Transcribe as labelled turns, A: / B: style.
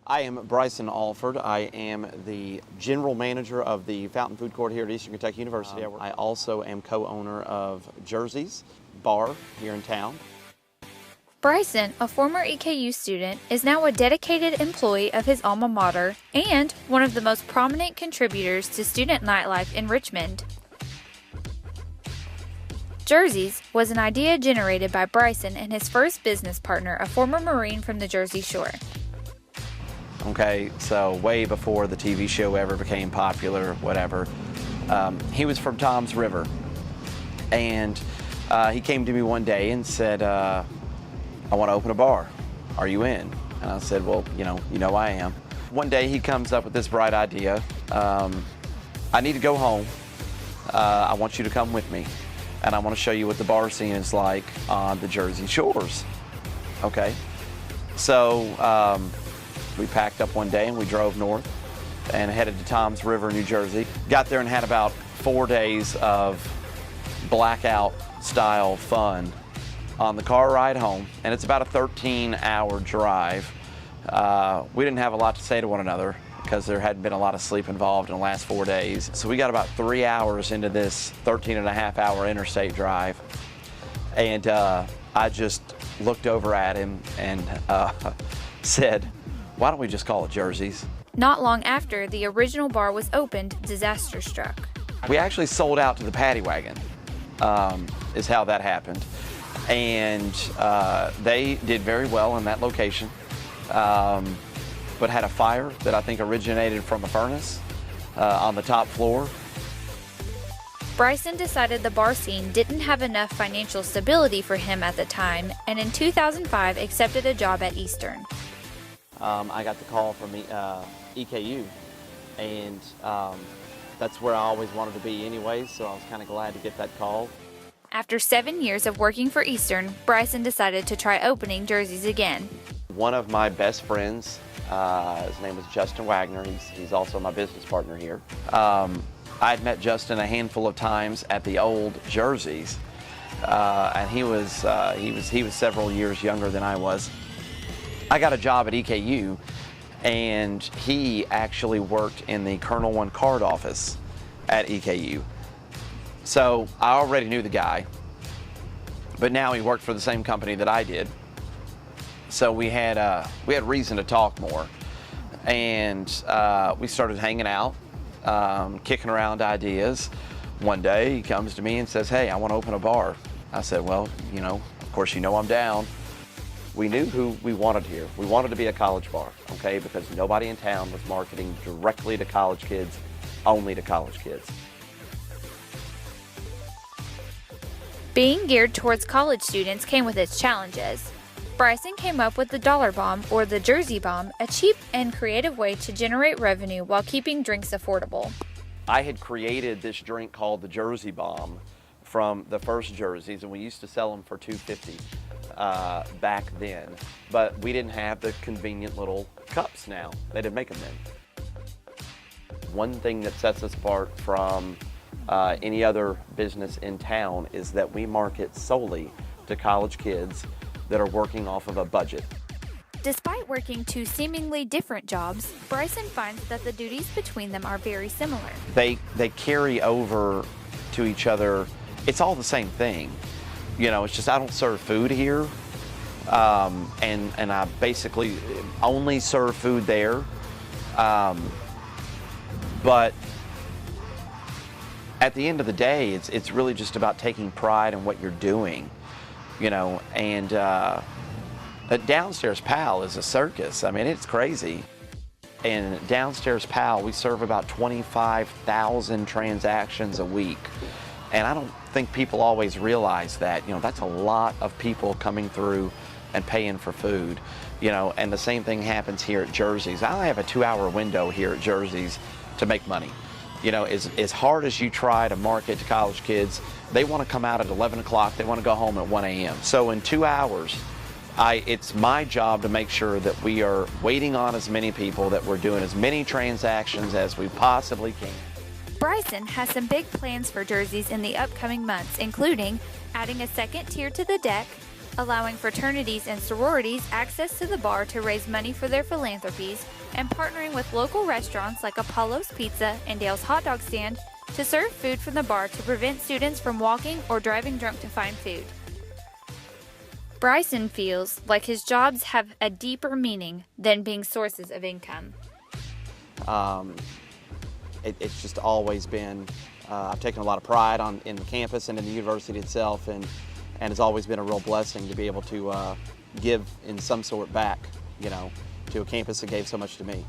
A: I am Bryson Alford. I am the general manager of the Fountain Food Court here at Eastern Kentucky University. I also am co-owner of Jerzees bar here in town.
B: Bryson, a former EKU student, is now a dedicated employee of his alma mater and one of the most prominent contributors to student nightlife in Richmond. Jerzees was an idea generated by Bryson and his first business partner, a former Marine from the Jersey Shore.
A: Okay, so way before the TV show ever became popular, whatever. He was from Tom's River, and he came to me one day and said, I want to open a bar. Are you in? And I said, well, you know I am. One day he comes up with this bright idea. I need to go home. I want you to come with me, and I want to show you what the bar scene is like on the Jersey shores. Okay, so we packed up one day and we drove north and headed to Tom's River, New Jersey. Got there and had about 4 days of blackout style fun on the car ride home, and it's about a 13-hour drive. We didn't have a lot to say to one another because there hadn't been a lot of sleep involved in the last 4 days. So we got about 3 hours into this 13-and-a-half-hour interstate drive, and I just looked over at him and said, why don't we just call it Jerzees?
B: Not long after the original bar was opened, disaster struck.
A: We actually sold out to the paddy wagon, is how that happened. And they did very well in that location, but had a fire that I think originated from a furnace on the top floor.
B: Bryson decided the bar scene didn't have enough financial stability for him at the time, and in 2005 accepted a job at Eastern.
A: I got the call from EKU, and that's where I always wanted to be anyways, so I was kind of glad to get that call.
B: After 7 years of working for Eastern, Bryson decided to try opening Jerzees again.
A: One of my best friends, his name is Justin Wagner. He's also my business partner here. I had met Justin a handful of times at the old Jerzees, and he was several years younger than I was. I got a job at EKU, and he actually worked in the Colonel One card office at EKU. So I already knew the guy, but now he worked for the same company that I did. So we had reason to talk more, and we started hanging out, kicking around ideas. One day he comes to me and says, hey, I want to open a bar. I said, well, of course I'm down. We knew who we wanted here. We wanted to be a college bar, okay, because nobody in town was marketing directly to college kids, only to college kids.
B: Being geared towards college students came with its challenges. Bryson came up with the Dollar Bomb, or the Jersey Bomb, a cheap and creative way to generate revenue while keeping drinks affordable.
A: I had created this drink called the Jersey Bomb from the first Jerzees, and we used to sell them for $2.50 back then, but we didn't have the convenient little cups now. They didn't make them then. One thing that sets us apart from any other business in town is that we market solely to college kids that are working off of a budget.
B: Despite working two seemingly different jobs, Bryson finds that the duties between them are very similar.
A: They carry over to each other. It's all the same thing. It's just I don't serve food here, and I basically only serve food there. But at the end of the day, it's really just about taking pride in what you're doing, and Downstairs Pal is a circus. I mean, it's crazy. And Downstairs Pal, we serve about 25,000 transactions a week. And I don't think people always realize that, that's a lot of people coming through and paying for food, and the same thing happens here at Jerzees. I only have a 2-hour window here at Jerzees to make money. As hard as you try to market to college kids, they want to come out at 11 o'clock, they want to go home at 1 a.m. So in 2 hours, it's my job to make sure that we are waiting on as many people, that we're doing as many transactions as we possibly can.
B: Bryson has some big plans for Jerzees in the upcoming months, including adding a second tier to the deck, allowing fraternities and sororities access to the bar to raise money for their philanthropies, and partnering with local restaurants like Apollo's Pizza and Dale's Hot Dog Stand to serve food from the bar to prevent students from walking or driving drunk to find food. Bryson feels like his jobs have a deeper meaning than being sources of income.
A: It's just always been, I've taken a lot of pride in the campus and in the university itself, and it's always been a real blessing to be able to give in some sort back, to a campus that gave so much to me.